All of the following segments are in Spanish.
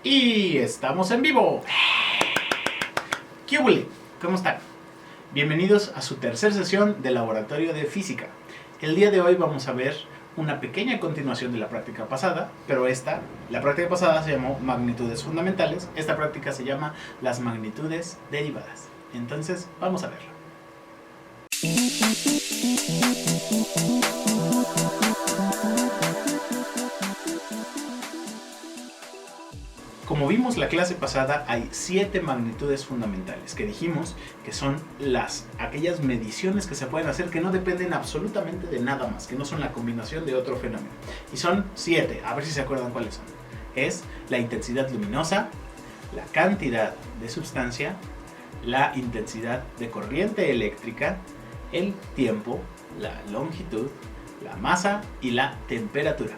Y estamos en vivo. ¿Qué huele? ¿Cómo están? Bienvenidos a su tercera sesión de Laboratorio de Física. El día de hoy vamos a ver una pequeña continuación de la práctica pasada, pero la práctica pasada se llamó magnitudes fundamentales, esta práctica se llama las magnitudes derivadas. Entonces, vamos a verlo. Como vimos la clase pasada, hay 7 magnitudes fundamentales que dijimos que son aquellas mediciones que se pueden hacer que no dependen absolutamente de nada más, que no son la combinación de otro fenómeno. Y son 7, a ver si se acuerdan cuáles son. Es la intensidad luminosa, la cantidad de sustancia, la intensidad de corriente eléctrica, el tiempo, la longitud, la masa y la temperatura.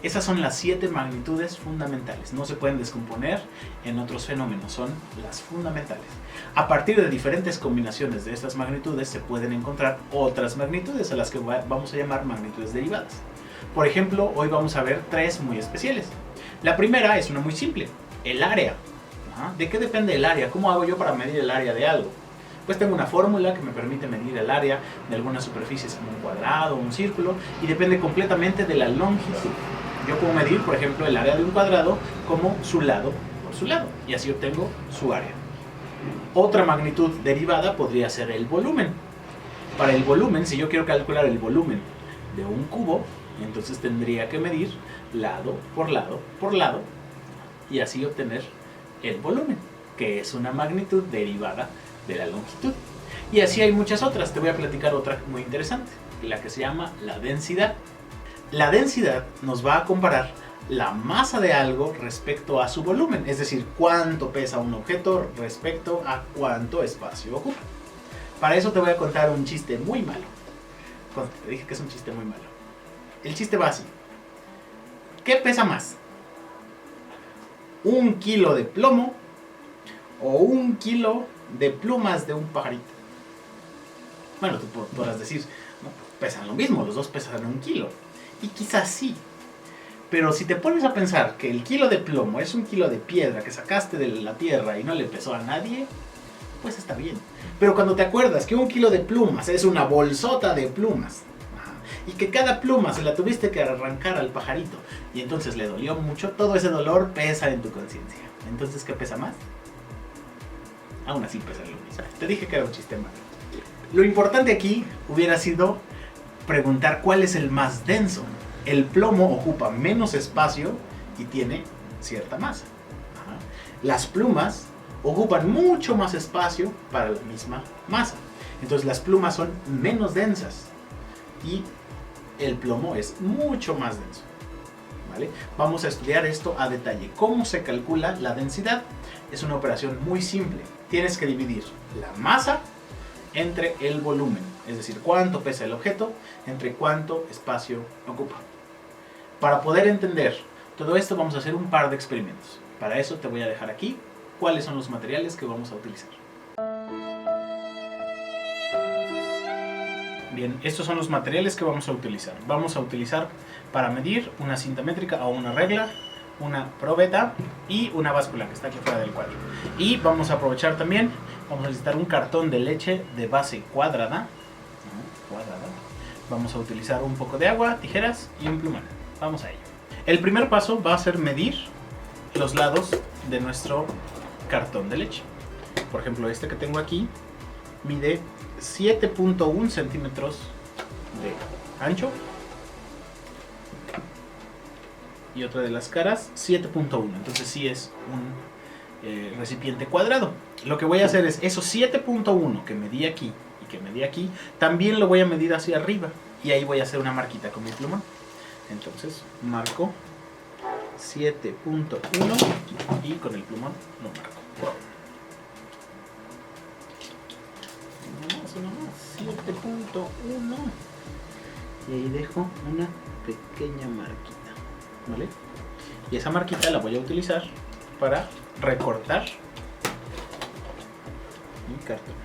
Esas son las 7 magnitudes fundamentales, no se pueden descomponer en otros fenómenos, son las fundamentales. A partir de diferentes combinaciones de estas magnitudes se pueden encontrar otras magnitudes a las que vamos a llamar magnitudes derivadas. Por ejemplo, hoy vamos a ver 3 muy especiales. La primera es una muy simple, el área. ¿De qué depende el área? ¿Cómo hago yo para medir el área de algo? Pues tengo una fórmula que me permite medir el área de algunas superficies como un cuadrado o un círculo y depende completamente de la longitud. Yo puedo medir, por ejemplo, el área de un cuadrado como su lado por su lado y así obtengo su área. Otra magnitud derivada podría ser el volumen. Para el volumen, si yo quiero calcular el volumen de un cubo, entonces tendría que medir lado por lado por lado y así obtener el volumen, que es una magnitud derivada de la longitud. Y así hay muchas otras. Te voy a platicar otra muy interesante, la que se llama la densidad. La densidad nos va a comparar la masa de algo respecto a su volumen, es decir, cuánto pesa un objeto respecto a cuánto espacio ocupa. Para eso te voy a contar un chiste muy malo. Te dije que es un chiste muy malo. El chiste va así. ¿Qué pesa más? ¿1 kilo de plomo o 1 kilo de plumas de un pajarito? Bueno, tú podrás decir, no, pesan lo mismo, los dos pesan 1 kilo. Y quizás sí, pero si te pones a pensar que el kilo de plomo es 1 kilo de piedra que sacaste de la tierra y no le pesó a nadie, pues está bien. Pero cuando te acuerdas que 1 kilo de plumas es una bolsota de plumas, y que cada pluma se la tuviste que arrancar al pajarito y entonces le dolió mucho, todo ese dolor pesa en tu conciencia. Entonces, ¿qué pesa más? Aún así pesa lo mismo. Te dije que era un chiste malo. Lo importante aquí hubiera sido preguntar cuál es el más denso. El plomo ocupa menos espacio y tiene cierta masa. Las plumas ocupan mucho más espacio para la misma masa. Entonces las plumas son menos densas y el plomo es mucho más denso. ¿Vale? Vamos a estudiar esto a detalle. ¿Cómo se calcula la densidad? Es una operación muy simple. Tienes que dividir la masa entre el volumen, es decir, cuánto pesa el objeto entre cuánto espacio ocupa. Para poder entender todo esto vamos a hacer un par de experimentos. Para eso te voy a dejar aquí cuáles son los materiales que vamos a utilizar. Bien, estos son los materiales que vamos a utilizar. Vamos a utilizar para medir una cinta métrica o una regla, una probeta y una báscula que está aquí fuera del cuadro. Y vamos a aprovechar también, vamos a necesitar un cartón de leche de base cuadrada. Vamos a utilizar un poco de agua, tijeras y un plumón. Vamos a ello. El primer paso va a ser medir los lados de nuestro cartón de leche. Por ejemplo, este que tengo aquí mide 7.1 centímetros de ancho y otra de las caras 7.1, entonces sí es un recipiente cuadrado. Lo que voy a hacer es esos 7.1 que medí aquí y que medí aquí, también lo voy a medir hacia arriba y ahí voy a hacer una marquita con mi plumón. Entonces marco 7.1 y con el plumón lo marco. 7.1 y ahí dejo una pequeña marquita, ¿vale? Y esa marquita la voy a utilizar para recortar mi cartón.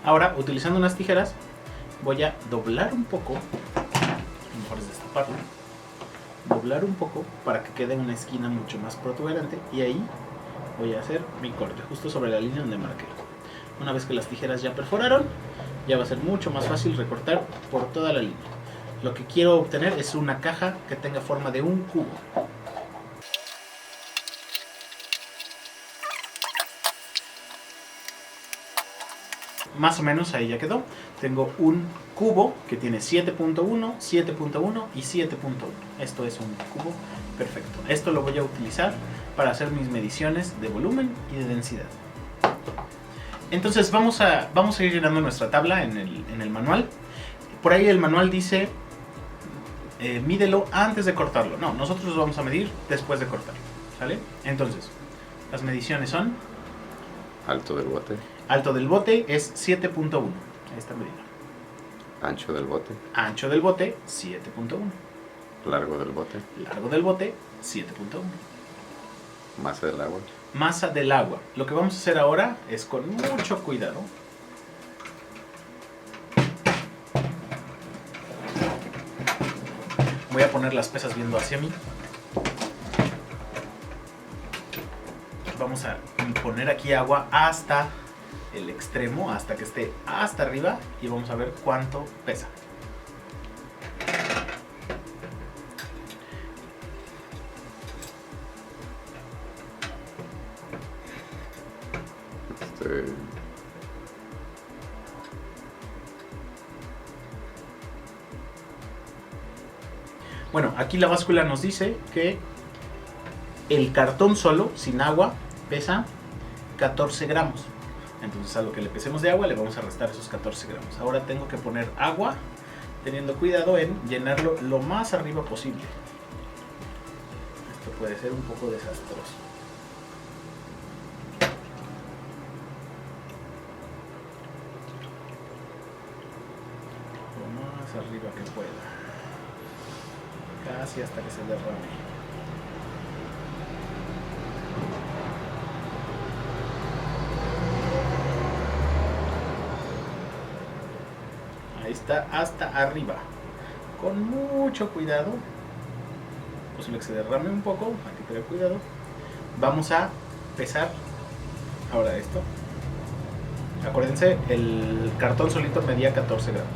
Ahora, utilizando unas tijeras, voy a doblar un poco, mejor es destaparlo, doblar un poco para que quede una esquina mucho más protuberante y ahí voy a hacer mi corte justo sobre la línea donde marqué. Una vez que las tijeras ya perforaron, ya va a ser mucho más fácil recortar por toda la línea. Lo que quiero obtener es una caja que tenga forma de un cubo. Más o menos ahí ya quedó. Tengo un cubo que tiene 7.1, 7.1 y 7.1. Esto es un cubo perfecto. Esto lo voy a utilizar para hacer mis mediciones de volumen y de densidad. Entonces vamos a ir llenando nuestra tabla en el manual. Por ahí el manual dice mídelo antes de cortarlo. No, nosotros lo vamos a medir después de cortarlo, ¿sale? Entonces, las mediciones son... Alto del bote. Alto del bote es 7.1. Ahí está medido. Ancho del bote. Ancho del bote, 7.1. Largo del bote. Largo del bote, 7.1. Masa del agua. Masa del agua. Lo que vamos a hacer ahora es con mucho cuidado. Voy a poner las pesas viendo hacia mí. Vamos a poner aquí agua hasta el extremo, hasta que esté hasta arriba, y vamos a ver cuánto pesa. Bueno, aquí la báscula nos dice que el cartón solo, sin agua, pesa 14 gramos. Entonces a lo que le pesemos de agua le vamos a restar esos 14 gramos. Ahora tengo que poner agua, teniendo cuidado en llenarlo lo más arriba posible. Esto puede ser un poco desastroso. Lo más arriba que pueda. Casi hasta que se derrame. Ahí está, hasta arriba. Con mucho cuidado. Posible que se derrame un poco, hay que tener cuidado. Vamos a pesar ahora esto. Acuérdense, el cartón solito medía 14 gramos.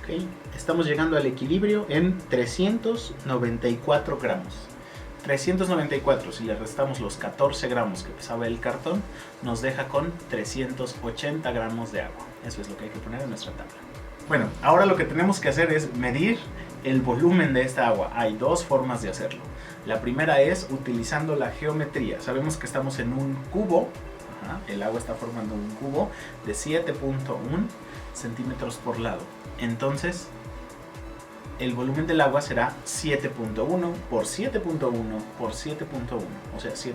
Ok, estamos llegando al equilibrio en 394 gramos. 394, si le restamos los 14 gramos que pesaba el cartón, nos deja con 380 gramos de agua. Eso es lo que hay que poner en nuestra tabla. Bueno, ahora lo que tenemos que hacer es medir el volumen de esta agua. Hay dos formas de hacerlo. La primera es utilizando la geometría. Sabemos que estamos en un cubo. El agua está formando un cubo de 7.1 centímetros por lado. Entonces, el volumen del agua será 7.1 por 7.1 por 7.1. O sea, 7.1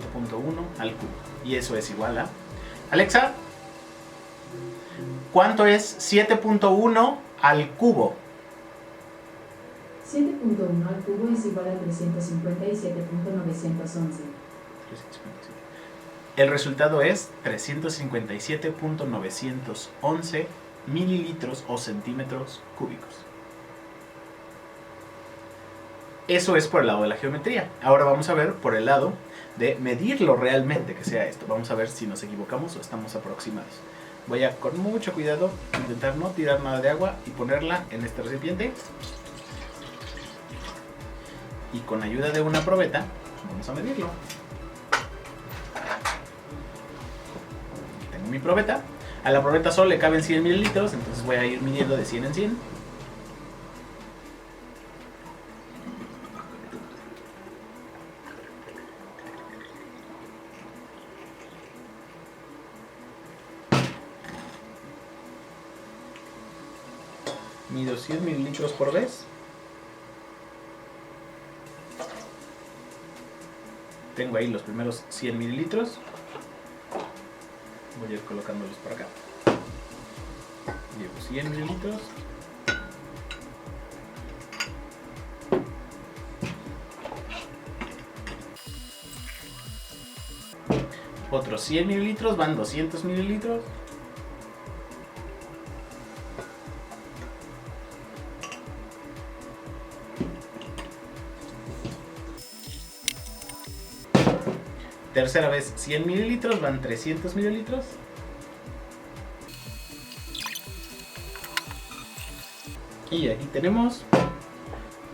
al cubo. Y eso es igual a... Alexa, ¿cuánto es 7.1 al cubo? 7.1 al cubo es igual a 357.911. El resultado es 357.911 mililitros o centímetros cúbicos. Eso es por el lado de la geometría. Ahora vamos a ver por el lado de medirlo realmente que sea esto. Vamos a ver si nos equivocamos o estamos aproximados. Voy a, con mucho cuidado, intentar no tirar nada de agua y ponerla en este recipiente. Y con ayuda de una probeta, vamos a medirlo. Tengo mi probeta. A la probeta solo le caben 100 mililitros, entonces voy a ir midiendo de 100 en 100. Mido 100 mililitros por vez. Tengo ahí los primeros 100 mililitros. Voy a ir colocándolos por acá. Llevo 100 mililitros. Otros 100 mililitros, van 200 mililitros. Tercera vez 100 mililitros, van 300 mililitros. Y aquí tenemos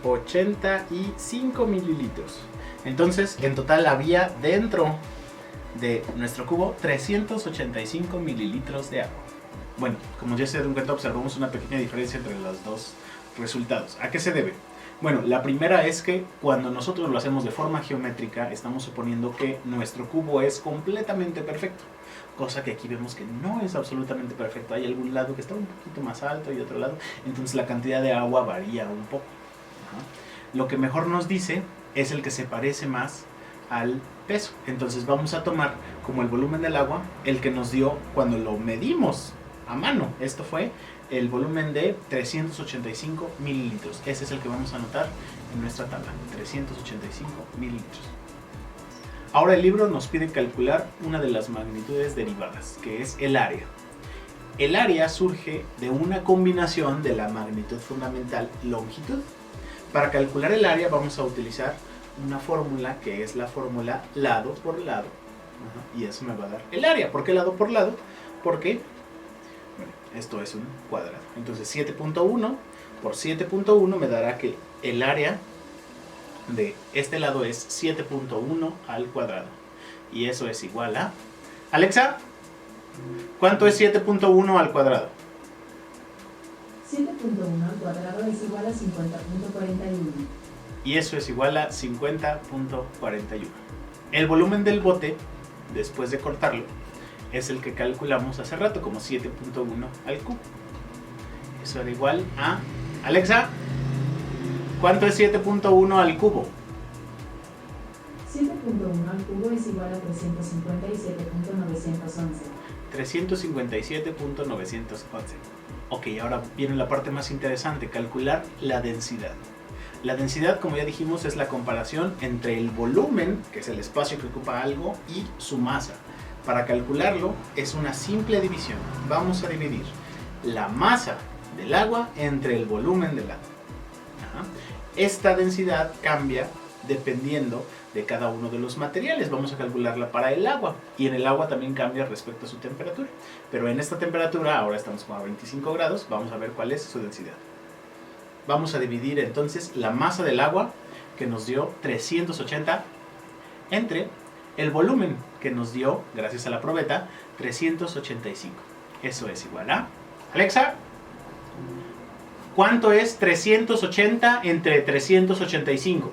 85 mililitros. Entonces, en total había dentro de nuestro cubo 385 mililitros de agua. Bueno, como ya se dieron cuenta, observamos una pequeña diferencia entre los dos resultados. ¿A qué se debe? Bueno, la primera es que cuando nosotros lo hacemos de forma geométrica, estamos suponiendo que nuestro cubo es completamente perfecto. Cosa que aquí vemos que no es absolutamente perfecto. Hay algún lado que está un poquito más alto y otro lado. Entonces la cantidad de agua varía un poco. Lo que mejor nos dice es el que se parece más al peso. Entonces vamos a tomar como el volumen del agua el que nos dio cuando lo medimos a mano. Esto fue el volumen de 385 mililitros. Ese es el que vamos a anotar en nuestra tabla. 385 mililitros. Ahora el libro nos pide calcular una de las magnitudes derivadas, que es el área. El área surge de una combinación de la magnitud fundamental longitud. Para calcular el área vamos a utilizar una fórmula que es la fórmula lado por lado. Y eso me va a dar el área. ¿Por qué lado por lado? Porque esto es un cuadrado. Entonces 7.1 por 7.1 me dará que el área de este lado es 7.1 al cuadrado. Y eso es igual a... Alexa, ¿cuánto es 7.1 al cuadrado? 7.1 al cuadrado es igual a 50.41. Y eso es igual a 50.41. El volumen del bote, después de cortarlo, es el que calculamos hace rato como 7.1 al cubo. Eso era igual a... Alexa, ¿cuánto es 7.1 al cubo? 7.1 al cubo es igual a 357.911. 357.911. Ok, ahora viene la parte más interesante, calcular la densidad. La densidad, como ya dijimos, es la comparación entre el volumen, que es el espacio que ocupa algo, y su masa. Para calcularlo es una simple división. Vamos a dividir la masa del agua entre el volumen del agua. Esta densidad cambia dependiendo de cada uno de los materiales. Vamos a calcularla para el agua. Y en el agua también cambia respecto a su temperatura. Pero en esta temperatura, ahora estamos como a 25 grados, vamos a ver cuál es su densidad. Vamos a dividir entonces la masa del agua, que nos dio 380, entre el volumen que nos dio, gracias a la probeta, 385. Eso es igual a... Alexa, ¿cuánto es 380 entre 385?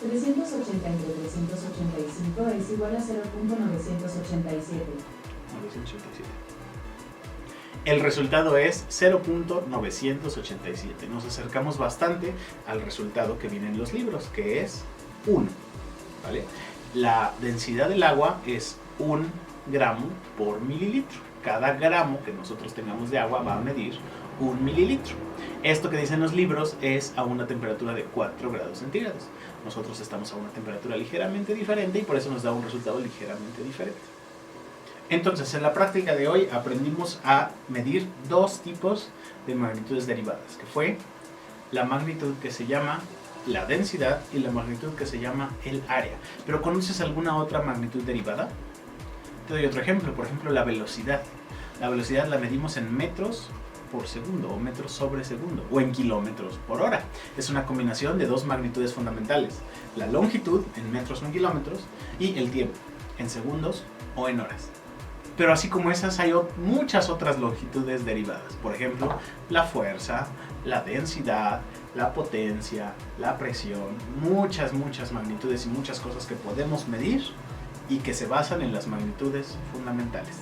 380 entre 385 es igual a 0.987. 987. El resultado es 0.987. Nos acercamos bastante al resultado que viene en los libros, que es 1. ¿Vale? La densidad del agua es 1 gramo por mililitro. Cada gramo que nosotros tengamos de agua va a medir 1 mililitro. Esto que dicen los libros es a una temperatura de 4 grados centígrados. Nosotros estamos a una temperatura ligeramente diferente y por eso nos da un resultado ligeramente diferente. Entonces, en la práctica de hoy aprendimos a medir dos tipos de magnitudes derivadas, que fue la magnitud que se llama la densidad y la magnitud que se llama el área. ¿Pero conoces alguna otra magnitud derivada? Te doy otro ejemplo, por ejemplo la velocidad. La velocidad la medimos en metros por segundo o metros sobre segundo o en kilómetros por hora. Es una combinación de dos magnitudes fundamentales, la longitud en metros o en kilómetros y el tiempo en segundos o en horas. Pero así como esas hay muchas otras longitudes derivadas. Por ejemplo, la fuerza, la densidad, la potencia, la presión, muchas magnitudes y muchas cosas que podemos medir y que se basan en las magnitudes fundamentales.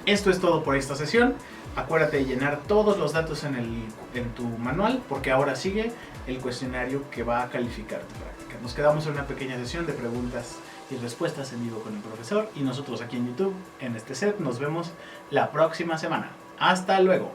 Esto es todo por esta sesión. Acuérdate de llenar todos los datos en tu manual, porque ahora sigue el cuestionario que va a calificar tu práctica. Nos quedamos en una pequeña sesión de preguntas y respuestas en vivo con el profesor, y nosotros aquí en YouTube, en este set, nos vemos la próxima semana. ¡Hasta luego!